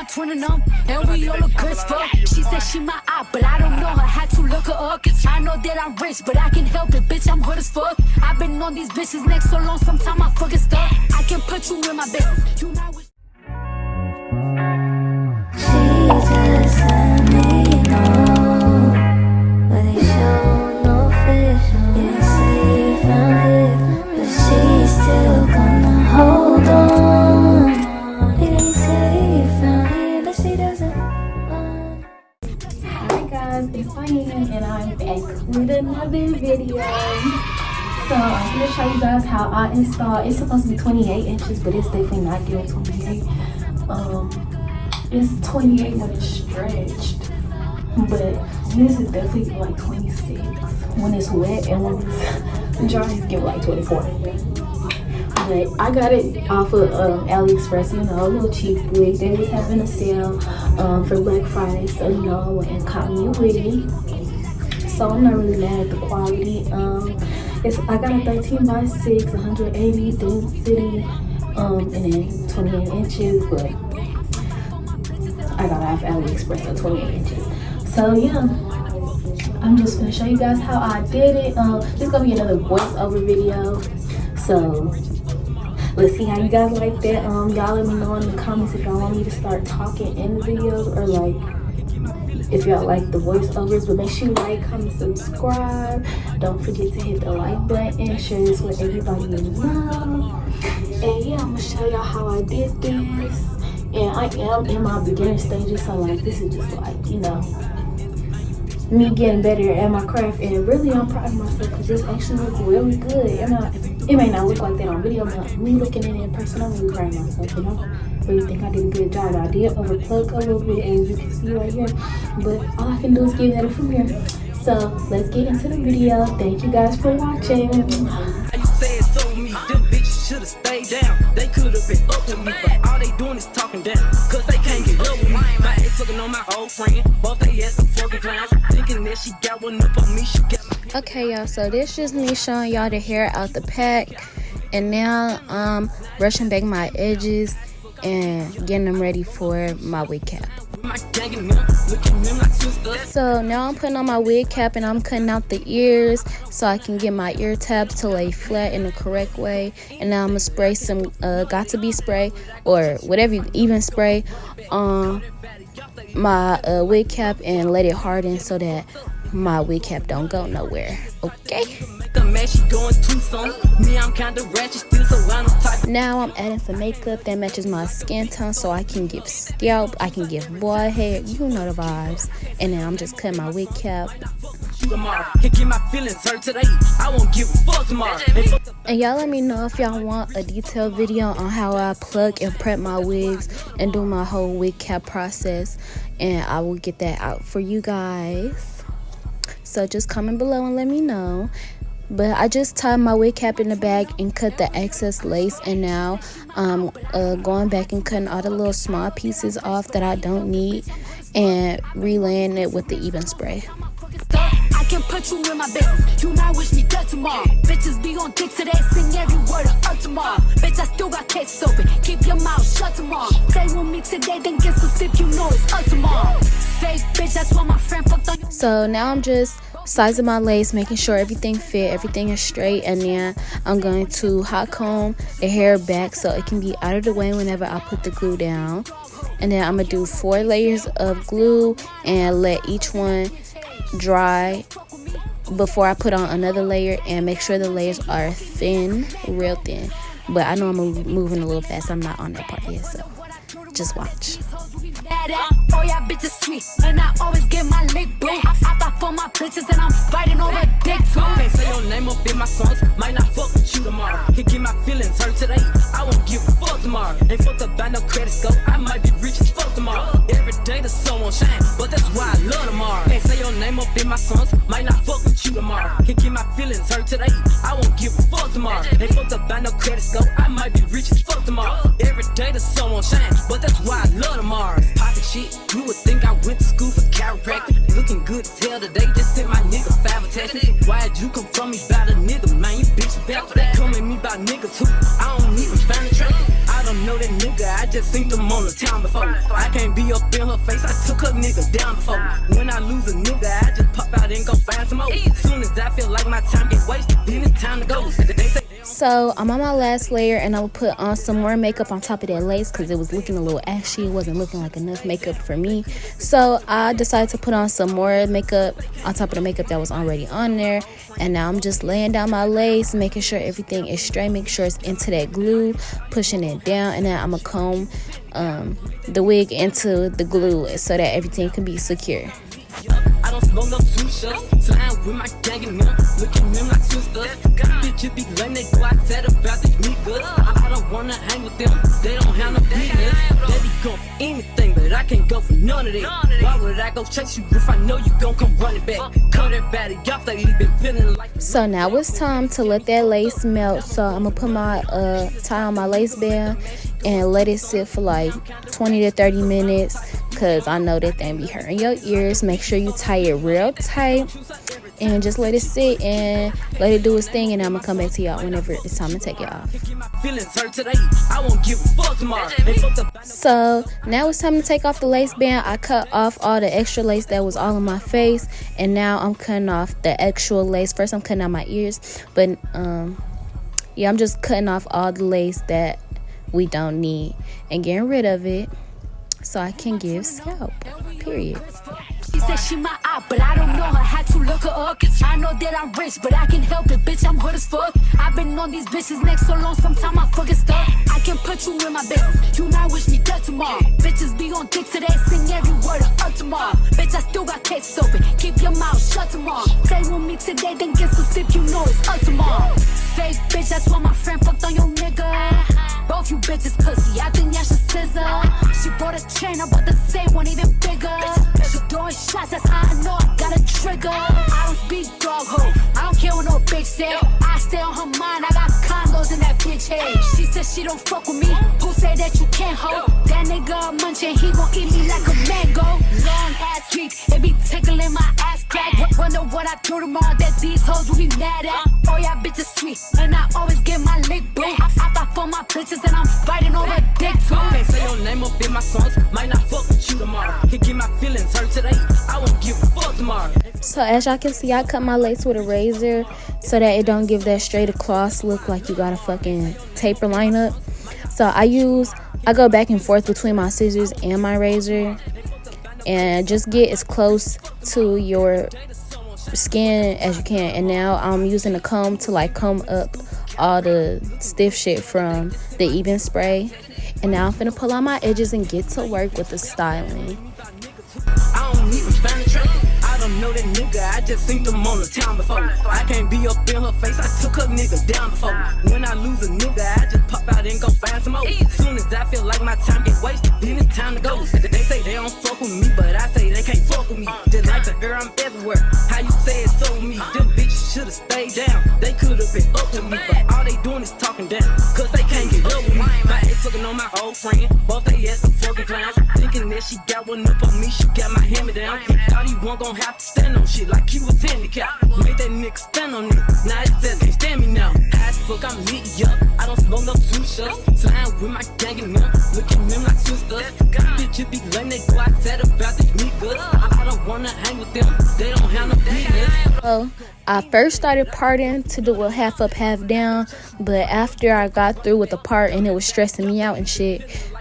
my twin and and we all look good as fuck. She said she my eye, but I don't know her. Had to look her up. I know that I'm rich, but I can help it, bitch. I'm good as fuck. I've been on these bitches' necks so long, sometimes I fucking stuck. I can put you in my business. You not with. She just let me know, but they show no fish. They say you found it, but she's still gonna hold on. They say you found it, but she doesn't want. Hi guys, it's Diane and I'm back with another video. So I'm going to show you guys how I install. It's supposed to be 28 inches, but it's definitely not getting 28. It's 28 when it's stretched, but this is definitely like 26 when it's wet, and when it's dry it's give like 24. But I got it off of Aliexpress, you know, a little cheap wig. They was having a sale for Black Friday, so you know I went and caught me a wig. So I'm not really mad at the quality. I got a 13 by 6, 180 density, and then 28 inches, but I got it off Aliexpress at 28 inches. So yeah, I'm just gonna show you guys how I did it. This is gonna be another voiceover video. So let's see how you guys like that. Y'all let me know in the comments if y'all want me to start talking in the videos, or like if y'all like the voiceovers. But make sure you like, comment, subscribe. Don't forget to hit the like button, share this with everybody you know. And yeah, I'm gonna show y'all how I did this. And I am in my beginner stages, so like this is just like, you know, me getting better at my craft. And really I'm proud of myself because this actually looks really good. It may not look like that on video, but me looking at it in person, I'm really proud of myself, you know. Really think I did a good job. I did overplug a little bit, as you can see right here, but all I can do is get better from here. So let's get into the video. Thank you guys for watching. Them bitches should've stayed down. They could've been up with me, but all they doing is talking down. Cause they can't get up with me. My ex looking on my old friend. Both they ass some fucking clowns. Thinking that she got one up on me, she got. Okay, y'all, so this is me showing y'all the hair out the pack. And now I'm brushing back my edges and getting them ready for my wig cap. So now I'm putting on my wig cap and I'm cutting out the ears so I can get my ear tabs to lay flat in the correct way. And now I'm gonna spray some got to be spray or whatever you even spray on my wig cap and let it harden so that my wig cap don't go nowhere. Okay, now I'm adding some makeup that matches my skin tone so I can give scalp, I can give boy hair, you know the vibes. And then I'm just cutting my wig cap. And y'all let me know if y'all want a detailed video on how I plug and prep my wigs and do my whole wig cap process, and I will get that out for you guys. So just comment below and let me know. But I just tied my wig cap in the bag and cut the excess lace, and now I'm going back and cutting all the little small pieces off that I don't need and relaying it with the even spray. I can put you in my business. You might wish me dead tomorrow. Bitches be on dick today, sing every word of earth tomorrow. Bitch, I still got cases open. Keep your mouth shut tomorrow. Stay with me today, then get some sleep. You know it's earth tomorrow. Fake bitch, that's what my friend fucked on you. So now I'm just sizing my lace, making sure everything fit, everything is straight, and then I'm going to hot comb the hair back so it can be out of the way whenever I put the glue down. And then I'm gonna do 4 layers of glue and let each one dry before I put on another layer, and make sure the layers are thin, real thin. But I know I'm moving a little fast, I'm not on that part yet, so just watch. Oh yeah, bitch is sweet, and I always get my lick, boo. I thought for my bitches and I'm fighting over dick too. Can't say your name up in my songs, might not fuck with you tomorrow. Can get my feelings hurt today, I won't give a fuck tomorrow. Ain't fucked up by no credit score, I might be rich as fuck tomorrow. Every day the sun won't shine, but that's why I love tomorrow. Can't say your name up in my songs, might not fuck with you tomorrow. Can get my feelings hurt today, I won't give a fuck tomorrow. Ain't fucked up by no credit score, I might be rich as fuck tomorrow. Every day the sun won't shine, but that's why I love tomorrow. Poppin' shit, you would think I went to school for chiropractic. Looking good as hell today, just sent my nigga 5 attachments. Why'd you come from me about a nigga, man? You bitch bad for that. Come at me about niggas who I don't even find attractive. All I don't know that nigga, I just seen them on the town before. I can't be up in her face, I took her nigga down before. When I lose a nigga, I just pop out and go find some more. Soon as I feel like my time get wasted, then it's time to go. They say So I'm on my last layer, and I will put on some more makeup on top of that lace because it was looking a little ashy. It wasn't looking like enough makeup for me. So I decided to put on some more makeup on top of the makeup that was already on there. And now I'm just laying down my lace, making sure everything is straight, making sure it's into that glue, pushing it down, and then I'm gonna comb the wig into the glue so that everything can be secure. I don't smoke no two shots. Flying with my gang and them, looking them like sisters. Bitches be letting they go outside about these niggas. I don't wanna hang with them, they don't have no business. They be going for anything, but I can't go for none of that. Why would I go chase you if I know you gon' come running back? Cut everybody off, they been feeling like. So now it's time to let that lace melt. So I'm gonna put my tie on my lace band and let it sit for like 20 to 30 minutes because I know that thing be hurting your ears. Make sure you tie it real tight and just let it sit and let it do its thing, and I'm gonna come back to y'all whenever it's time to take it off. So now it's time to take off the lace band. I cut off all the extra lace that was all in my face, and now I'm cutting off the actual lace. First I'm cutting out my ears, but yeah, I'm just cutting off all the lace that we don't need and getting rid of it so I can give scalp, period. She said she my eye, but I don't know her. Had to look her up. I know that I'm rich, but I can help it, bitch. I'm good as fuck. I've been on these bitches' necks so long, sometimes I fucking stuck. I can put you in my business. You might wish me dead tomorrow. Bitches be on dick today, sing every word of up tomorrow. Bitch, I still got cases open. Keep your mouth shut tomorrow. Play with me today, then get some sleep. You know it's up tomorrow. Fake bitch, that's why my friend fucked on your nigga. Both you bitches pussy, I think y'all should scissor. She bought a chain, I bought the same one, even bigger. She throwing shots, that's how I know I got a trigger. I don't speak dog ho, I don't care what no bitch say. I stay on her mind, I got condos in that bitch head. She said she don't fuck with me, who say that you can't hold? That nigga munching, he gon' eat me like a mango. Long ass teeth, it be tickling my ass crack. Wonder what I do tomorrow that these hoes will be mad at. Oh yeah, bitches sweet, and I always get my lick boo. I fight for my bitches and I'm fighting over dick too. Can't say your name up in my songs, might not fuck with you tomorrow. Can get my feelings hurt today, I won't give a fuck tomorrow. So as y'all can see, I cut my lace with a razor so that it don't give that straight across look like you got a fucking taper line up. So I go back and forth between my scissors and my razor and just get as close to your skin as you can. And now I'm using a comb to like comb up all the stiff shit from the even spray. And now I'm finna pull out my edges and get to work with the styling. I don't even find a track. I don't know that nigga, I just seen them on the town before. I can't be up in her face, I took her nigga down before. When I lose a nigga, I just pop out and go find some more. Soon as I feel like my time get wasted, then it's time to go. They say they don't fuck with me, but I say they can't fuck with me. Just like the air, I'm everywhere. How you say it so with me? Them bitches should've stayed down. They could've been up with me, but all they doing is talking down, cause they can't get up with me. My ex looking on my old friend, both they ass some fucking clowns. Thinking that she got one up on me, she got my hand me down. Thought he wasn't gon' have to stand on shit like he was handicapped. Made that nigga stand on it, now it says can't stand me now. High as fuck, I'm lit up, I don't smoke no two shots. Flying with my gang and them, looking at them like sisters. Bitches be letting they go outside about these niggas. I don't wanna hang with them, they don't have no business. So I first started parting to do a half up, half down, but after I got through with the part and it was stressing me out and shit,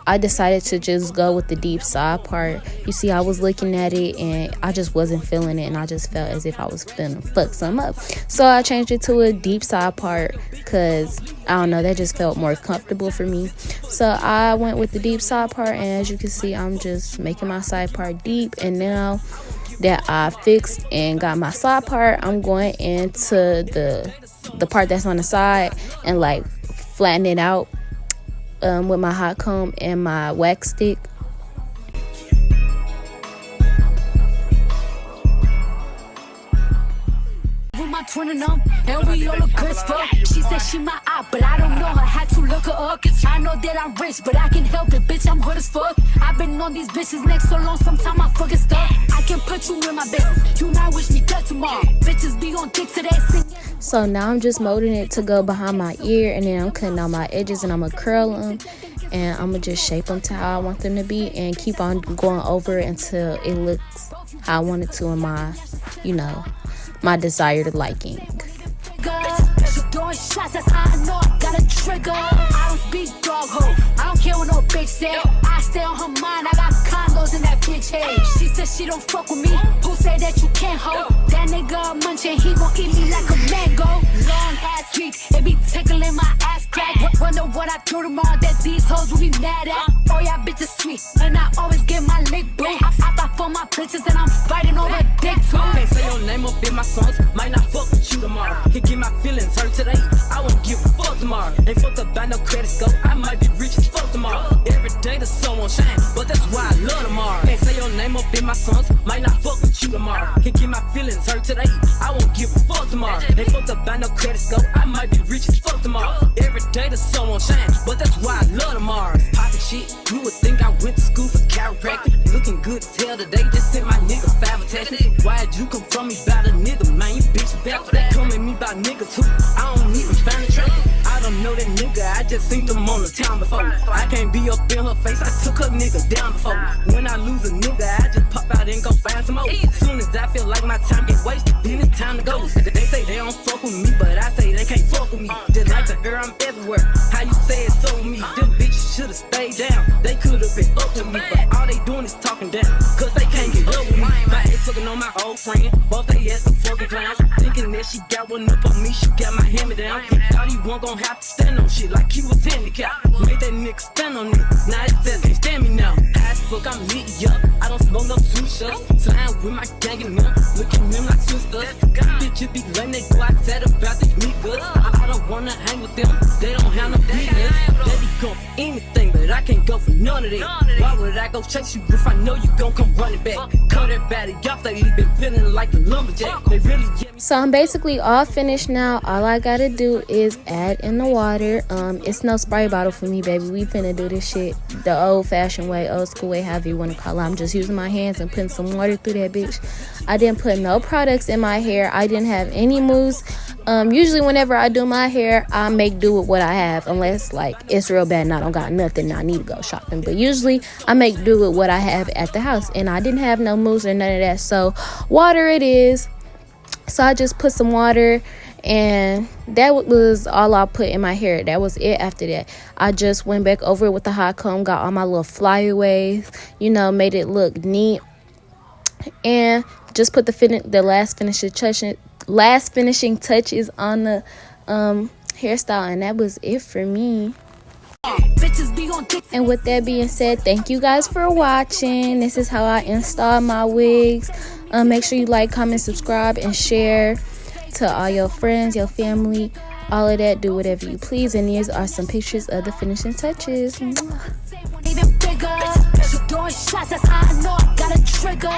I decided to just go with the deep side part. You see, I was looking at it and I just wasn't feeling it, and I just felt as if I was finna fuck something up. So I changed it to a deep side part because I don't know, that just felt more comfortable for me. So I went with the deep side part, and as you can see, I'm just making my side part deep. And now that I fixed and got my side part, I'm going into the part that's on the side and like flatten it out with my hot comb and my wax stick. My twin and and we all look good as fuck. She said she my eye, but I don't know her. Had to look her up. I know that I'm rich, but I can help it, bitch. I'm good as fuck. I've been been on these bitches next so long, sometimes I forget stuff. I can put you in my business. You might wish me dead tomorrow. Bitches be on dick today. So now I'm just molding it to go behind my ear, and then I'm cutting out my edges, and I'm gonna curl them, and I'm gonna just shape them to how I want them to be, and keep on going over it until it looks how I want it to in my, you know, my desired liking. Doing shots, that's how I know I got a trigger. I don't speak dog ho. I don't care what no bitch say. I stay on her mind. I got condos in that bitch head. She said she don't fuck with me. Who say that you can't hold? That nigga munching, he gon' eat me like a mango. Long ass week, it be tickling my ass crack. Wonder what I do tomorrow that these hoes will be mad at. Oh yeah, bitch is sweet, and I always get my lick boo. I fight for my bitches and I'm fighting over dick too. Can't say your name up in my songs, might not fuck with you tomorrow. Can get my feelings hurt today, I won't give a fuck tomorrow. Ain't fucked up by no credit score, I might be rich as fuck tomorrow. Every day the sun won't shine, but that's why I love tomorrow. Can't say your name up in my songs, might not fuck with you tomorrow. Can get my feelings hurt today, I won't give a fuck tomorrow. Ain't fucked up by no credit score, I might be rich as fuck tomorrow. Every day the sun won't shine, but that's why I love tomorrow. Poppin' shit, you would think I went to school for chiropractic. Looking good as hell today, just sent my nigga 5 attachments. Why'd you come from me about a nigga, man? You bitch back for that. Come at me about niggas who I don't even find attractive. I don't know that nigga, I just seen them on the town before. I can't be up in her face, I took her nigga down before. When I lose a nigga, I just pop out and go find some more. Soon as I feel like my time get wasted, then it's time to go. They say they don't fuck with me, but I say they can't fuck with me. Just like the air, I'm everywhere. How you say it so with me? Them bitches should've stayed down. They could've been up with me, but all they doing is talking down, cause they can't get up with me. My ex fucking on my old friend, both they ass some fucking clowns. Thinking that she got one up on me, she got my hand me down. Thought he wasn't gon' have to stand on shit like he was handicapped. Made that nigga stand on it, now it says can't stand me now. High as fuck, I'm lit up, I don't smoke no two shots. Flying with my gang and them, looking at them like sisters. Bitches be letting they go outside about these niggas. I don't wanna hang with them, they don't have no business. They be going for anything, but I can't go for none of that. Why would I go chase you if I know you gon' come running back? Cut everybody off, they been feeling like a lumberjack. They really get me. So I'm basically all finished now. All I gotta do is add in the water. It's no spray bottle for me, baby. We finna do this shit the old-fashioned way, old school way, however you want to call it. I'm just using my hands and putting some water through that bitch. I didn't put no products in my hair. I didn't have any mousse. Usually whenever I do my hair, I make do with what I have, unless like it's real bad and I don't got nothing, I need to go shopping. But usually I make do with what I have at the house, and I didn't have no mousse or none of that, so water it is. So I just put some water, and that was all I put in my hair. That was it. After that, I just went back over it with the hot comb, got all my little flyaways, you know, made it look neat, and just put the last finishing touches on the hairstyle, and that was it for me. And with that being said, thank you guys for watching. This is how I install my wigs. Make sure you like, comment, subscribe, and share to all your friends, your family, all of that. Do whatever you please. And these are some pictures of the finishing touches. Even bigger, doing shots, that's how I know I got a trigger.